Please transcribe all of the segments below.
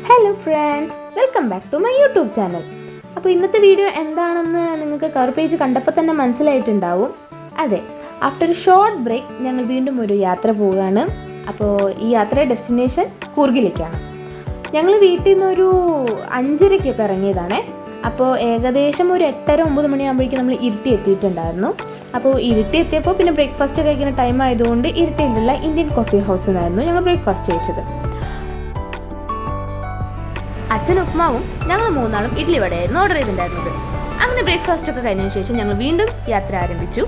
Hello friends, welcome back to my YouTube channel. അപ്പോൾ ഇന്നത്തെ video എന്താണെന്ന് നിങ്ങൾക്ക് കവർ പേജ് കണ്ടപ്പോൾ തന്നെ മനസ്സിലായിട്ടുണ്ടാവും. അതെ, ആഫ്റ്റർ എ ഷോർട്ട് ബ്രേക്ക് ഞങ്ങൾ വീണ്ടും ഒരു യാത്ര പോവുകയാണ്. അപ്പോൾ ഈ യാത്രയുടെ ഡെസ്റ്റിനേഷൻ കൂർഗിലേക്കാണ്. ഞങ്ങൾ വീട്ടിൽ നിന്നൊരു 5:30 ഇറങ്ങിയതാണേ. അപ്പോൾ ഏകദേശം ഒരു 8:30-9 മണിയാകുമ്പോഴേക്കും നമ്മൾ ഇരുട്ടി എത്തിയിട്ടുണ്ടായിരുന്നു. അപ്പോൾ ഇരുട്ടി എത്തിയപ്പോൾ പിന്നെ ബ്രേക്ക്ഫാസ്റ്റ് കഴിക്കുന്ന ടൈം ആയതുകൊണ്ട് ഇരുട്ടിയിലുള്ള ഇന്ത്യൻ കോഫി ഹൗസിലായിരുന്നു ഞങ്ങൾ ബ്രേക്ക്ഫാസ്റ്റ് കഴിച്ചത്. അച്ഛൻ ഉപ്മാവും ഞങ്ങൾ 3 ആളും ഇഡ്ഡലി വടയായിരുന്നു ഓർഡർ ചെയ്തിട്ടുണ്ടായിരുന്നത്. അങ്ങനെ ബ്രേക്ക്ഫാസ്റ്റ് ഒക്കെ കഴിഞ്ഞതിന് ശേഷം ഞങ്ങൾ വീണ്ടും യാത്ര ആരംഭിച്ചു.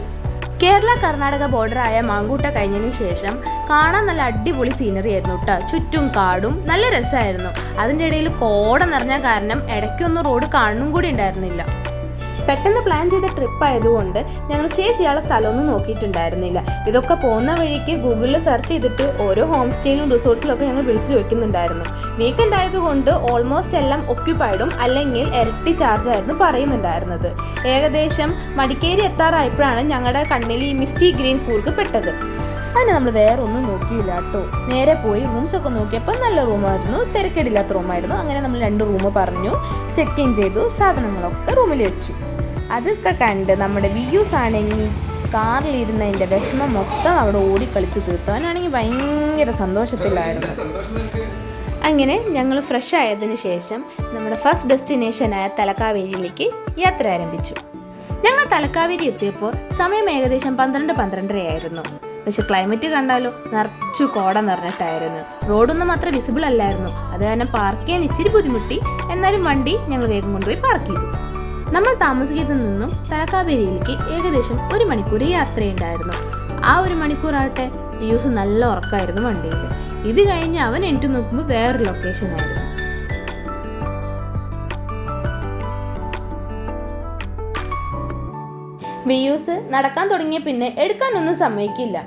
കേരള കർണാടക ബോർഡറായ മാങ്കൂട്ട കഴിഞ്ഞതിന് ശേഷം കാണാൻ നല്ല അടിപൊളി സീനറി ആയിരുന്നു കേട്ടോ. ചുറ്റും കാടും നല്ല രസമായിരുന്നു. അതിൻ്റെ ഇടയിൽ കോട നിറഞ്ഞ കാരണം ഇടയ്ക്കൊന്നും റോഡ് കാണും കൂടി ഉണ്ടായിരുന്നില്ല. പെട്ടെന്ന് പ്ലാൻ ചെയ്ത ട്രിപ്പ് ആയതുകൊണ്ട് ഞങ്ങൾ സ്റ്റേ ചെയ്യാനുള്ള സ്ഥലമൊന്നും നോക്കിയിട്ടുണ്ടായിരുന്നില്ല. ഇതൊക്കെ പോകുന്ന വഴിക്ക് ഗൂഗിളിൽ സെർച്ച് ചെയ്തിട്ട് ഓരോ ഹോം സ്റ്റേയിലും റിസോർട്സിലൊക്കെ ഞങ്ങൾ വിളിച്ചു ചോദിക്കുന്നുണ്ടായിരുന്നു. വീക്കെൻഡ് ആയതുകൊണ്ട് ഓൾമോസ്റ്റ് എല്ലാം ഒക്യുപ്പൈഡും അല്ലെങ്കിൽ ഇരട്ടി ചാർജായിരുന്നു പറയുന്നുണ്ടായിരുന്നത്. ഏകദേശം മടിക്കേരി എത്താറായപ്പോഴാണ് ഞങ്ങളുടെ കണ്ണിൽ ഈ മിസ്റ്റി ഗ്രീൻ കൂർഗ് പെട്ടത്. അതിന് നമ്മൾ വേറെ ഒന്നും നോക്കിയില്ല കേട്ടോ. നേരെ പോയി റൂംസൊക്കെ നോക്കിയപ്പോൾ നല്ല റൂമായിരുന്നു, തിരക്കേടില്ലാത്ത റൂമായിരുന്നു. അങ്ങനെ നമ്മൾ 2 റൂം പറഞ്ഞു, ചെക്ക് ഇൻ ചെയ്തു, സാധനങ്ങളൊക്കെ റൂമിൽ വെച്ചു. അതൊക്കെ കണ്ട് നമ്മുടെ വ്യൂസ് ആണെങ്കിൽ കാറിലിരുന്നതിൻ്റെ വിഷമം മൊത്തം അവിടെ ഓടിക്കളിച്ച് തീർത്തു. അവനാണെങ്കിൽ ഭയങ്കര സന്തോഷത്തിലായിരുന്നു. അങ്ങനെ ഞങ്ങൾ ഫ്രഷ് ആയതിനു ശേഷം നമ്മുടെ ഫസ്റ്റ് ഡെസ്റ്റിനേഷനായ തലക്കാവേരിയിലേക്ക് യാത്ര ആരംഭിച്ചു. ഞങ്ങൾ തലക്കാവേരി എത്തിയപ്പോൾ സമയം ഏകദേശം 12-12:30 ആയിരുന്നു. പക്ഷെ ക്ലൈമറ്റ് കണ്ടാലോ, നിറച്ചു കോട നിറഞ്ഞിട്ടായിരുന്നു. റോഡൊന്നും അത്ര വിസിബിൾ അല്ലായിരുന്നു. അത് കാരണം പാർക്ക് ചെയ്യാൻ ഇച്ചിരി ബുദ്ധിമുട്ടി. എന്നാലും വണ്ടി ഞങ്ങൾ വേഗം കൊണ്ടുപോയി പാർക്ക് ചെയ്തു. നമ്മൾ താമസിക്കുന്നതിൽ നിന്നും തലക്കാവേരിയിലേക്ക് ഏകദേശം 1 മണിക്കൂർ യാത്രയുണ്ടായിരുന്നു. ആ 1 മണിക്കൂറാകട്ടെ വ്യൂസ് നല്ല ഉറക്കമായിരുന്നു വണ്ടിയിൽ. ഇത് കഴിഞ്ഞ് അവൻ എണീറ്റ് നോക്കുമ്പോൾ വേറൊരു ലൊക്കേഷൻ ആയിരുന്നു. വ്യൂസ് നടക്കാൻ തുടങ്ങിയ പിന്നെ എടുക്കാനൊന്നും സമ്മതിക്കില്ല.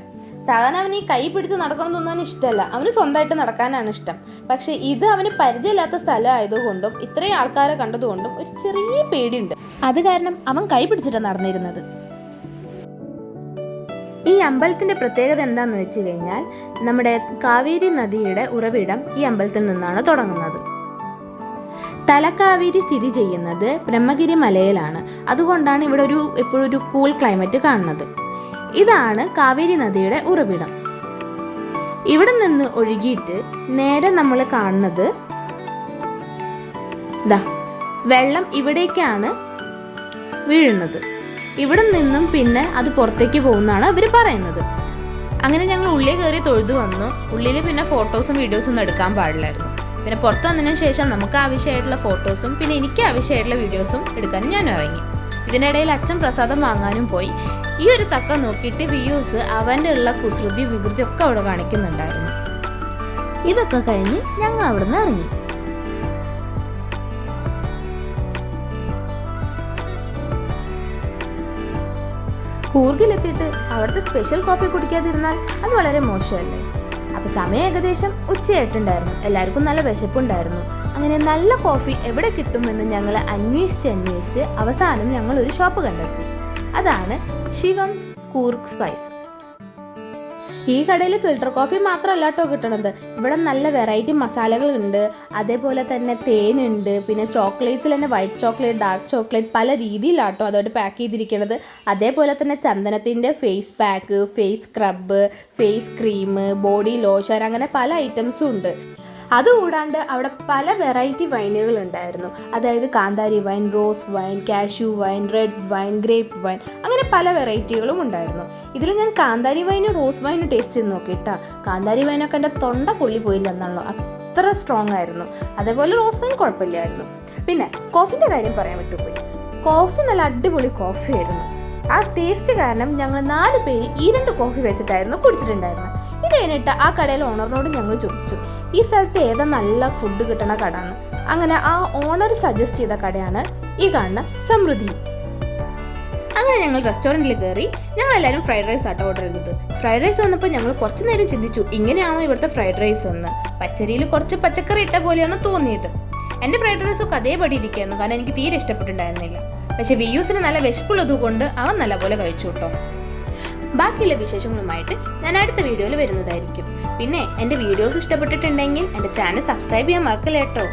സാധാരണ അവന് ഈ കൈ പിടിച്ച് നടക്കണമെന്നൊന്നും അവന് ഇഷ്ടമല്ല. അവന് സ്വന്തമായിട്ട് നടക്കാനാണ് ഇഷ്ടം. പക്ഷെ ഇത് അവന് പരിചയമില്ലാത്ത സ്ഥലം ആയതുകൊണ്ടും ഇത്രയും ആൾക്കാരെ കണ്ടതുകൊണ്ടും ഒരു ചെറിയ പേടിയുണ്ട്. അത് കാരണം അവൻ കൈ പിടിച്ചിട്ടാണ് നടന്നിരുന്നത്. ഈ അമ്പലത്തിൻ്റെ പ്രത്യേകത എന്താണെന്ന് വെച്ച് കഴിഞ്ഞാൽ നമ്മുടെ കാവേരി നദിയുടെ ഉറവിടം ഈ അമ്പലത്തിൽ നിന്നാണ് തുടങ്ങുന്നത്. തലക്കാവേരി സ്ഥിതി ചെയ്യുന്നത് ബ്രഹ്മഗിരി മലയിലാണ്. അതുകൊണ്ടാണ് ഇവിടെ എപ്പോഴും ഒരു കൂൾ ക്ലൈമറ്റ് കാണുന്നത്. ഇതാണ് കാവേരി നദിയുടെ ഉറവിടം. ഇവിടെ നിന്ന് ഒഴുകിയിട്ട് നേരെ നമ്മൾ കാണുന്നത് വെള്ളം ഇവിടേക്കാണ് വീഴുന്നത്. ഇവിടെ നിന്നും പിന്നെ അത് പുറത്തേക്ക് പോകുന്നതാണ് അവർ പറയുന്നത്. അങ്ങനെ ഞങ്ങൾ ഉള്ളിൽ കയറി തൊഴുതു വന്നു. ഉള്ളിൽ പിന്നെ ഫോട്ടോസും വീഡിയോസും ഒന്നും എടുക്കാൻ പാടില്ലായിരുന്നു. പിന്നെ പുറത്ത് വന്നതിന് ശേഷം നമുക്ക് ആവശ്യമായിട്ടുള്ള ഫോട്ടോസും പിന്നെ എനിക്ക് ആവശ്യമായിട്ടുള്ള വീഡിയോസും എടുക്കാനും ഞാൻ ഇറങ്ങി. ഇതിനിടയിൽ അച്ഛൻ പ്രസാദം വാങ്ങാനും പോയി. ഈ ഒരു തക്ക നോക്കിയിട്ട് വ്യൂസ് അവൻ്റെ ഉള്ള കുസൃതി വികൃതി ഒക്കെ അവിടെ കാണിക്കുന്നുണ്ടായിരുന്നു. ഇതൊക്കെ കഴിഞ്ഞ് ഞങ്ങൾ അവിടെ നിന്ന് ഇറങ്ങി. കൂർഗിലെത്തിയിട്ട് അവിടുത്തെ സ്പെഷ്യൽ കോഫി കുടിക്കാതിരുന്നാൽ അത് വളരെ മോശമല്ലേ. അപ്പോൾ സമയം ഏകദേശം ഉച്ചയായിട്ടുണ്ടായിരുന്നു. എല്ലാവർക്കും നല്ല വിശപ്പുണ്ടായിരുന്നു. അങ്ങനെ നല്ല കോഫി എവിടെ കിട്ടുമെന്ന് ഞങ്ങൾ അന്വേഷിച്ച് അവസാനം ഞങ്ങൾ ഒരു ഷോപ്പ് കണ്ടെത്തി. അതാണ് ശിവം കൂർഗ് സ്പൈസ്. ഈ കടയിൽ ഫിൽട്ടർ കോഫി മാത്രമല്ല കേട്ടോ കിട്ടണത്. ഇവിടെ നല്ല വെറൈറ്റി മസാലകളുണ്ട്. അതേപോലെ തന്നെ തേനുണ്ട്. പിന്നെ ചോക്ലേറ്റ്സിൽ തന്നെ വൈറ്റ് ചോക്ലേറ്റ്, ഡാർക്ക് ചോക്ലേറ്റ് പല രീതിയിലാട്ടോ അതോടെ പാക്ക് ചെയ്തിരിക്കുന്നത്. അതേപോലെ തന്നെ ചന്ദനത്തിൻ്റെ face pack, face scrub, face cream, body lotion, അങ്ങനെ പല ഐറ്റംസും ഉണ്ട്. അതുകൂടാണ്ട് അവിടെ പല വെറൈറ്റി വൈനുകൾ ഉണ്ടായിരുന്നു. അതായത് കാന്താരി wine, rose wine, cashew wine, red wine, grape wine, അങ്ങനെ പല വെറൈറ്റികളും ഉണ്ടായിരുന്നു. ഇതിൽ ഞാൻ കാന്താരി വൈനും റോസ് വൈനും ടേസ്റ്റ് ചെയ്ത് നോക്കിയിട്ടാ. കാന്താരി വൈനൊക്കെ എൻ്റെ തൊണ്ട പൊള്ളി പോയില്ല എന്നാണല്ലോ, അത്ര സ്ട്രോങ് ആയിരുന്നു. അതേപോലെ റോസ് വൈൻ കുഴപ്പമില്ലായിരുന്നു. പിന്നെ കോഫിൻ്റെ കാര്യം പറയാൻ വിട്ടുപോയി. കോഫി നല്ല അടിപൊളി കോഫി ആയിരുന്നു. ആ ടേസ്റ്റ് കാരണം ഞങ്ങൾ 4 പേര് ഈ 2 കോഫി വെച്ചിട്ടായിരുന്നു കുടിച്ചിട്ടുണ്ടായിരുന്നത്. ഇത് കഴിഞ്ഞിട്ട് ആ കടയിലെ ഓണറിനോട് ഞങ്ങൾ ചോദിച്ചു ഈ സ്ഥലത്ത് ഏതാ നല്ല ഫുഡ് കിട്ടണ കടയാണ്. അങ്ങനെ ആ ഓണർ സജസ്റ്റ് ചെയ്ത കടയാണ് ഈ കാണുന്ന സമൃദ്ധി. അങ്ങനെ ഞങ്ങൾ റെസ്റ്റോറൻറ്റിൽ കയറി. ഞങ്ങളെല്ലാവരും ഫ്രൈഡ് റൈസ് ആട്ടോ ഓർഡർ ചെയ്തത്. ഫ്രൈഡ് റൈസ് വന്നപ്പോൾ ഞങ്ങൾ കുറച്ച് നേരം ചിന്തിച്ചു ഇങ്ങനെയാണോ ഇവിടുത്തെ ഫ്രൈഡ് റൈസ് എന്ന്. പച്ചരിയിൽ കുറച്ച് പച്ചക്കറി ഇട്ട പോലെയാണ് തോന്നിയത്. എൻ്റെ ഫ്രൈഡ് റൈസൊക്കെ അതേപടി ഇരിക്കുകയായിരുന്നു, കാരണം എനിക്ക് തീരെ ഇഷ്ടപ്പെട്ടിട്ടുണ്ടായിരുന്നില്ല. പക്ഷെ വ്യൂസിന് നല്ല വിശപ്പുള്ളത് കൊണ്ട് അവൻ നല്ലപോലെ കഴിച്ചു കേട്ടോ. ബാക്കിയുള്ള വിശേഷങ്ങളുമായിട്ട് ഞാൻ അടുത്ത വീഡിയോയിൽ വരുന്നതായിരിക്കും. പിന്നെ എൻ്റെ വീഡിയോസ് ഇഷ്ടപ്പെട്ടിട്ടുണ്ടെങ്കിൽ എൻ്റെ ചാനൽ സബ്സ്ക്രൈബ് ചെയ്യാൻ മറക്കല്ലേ കേട്ടോ.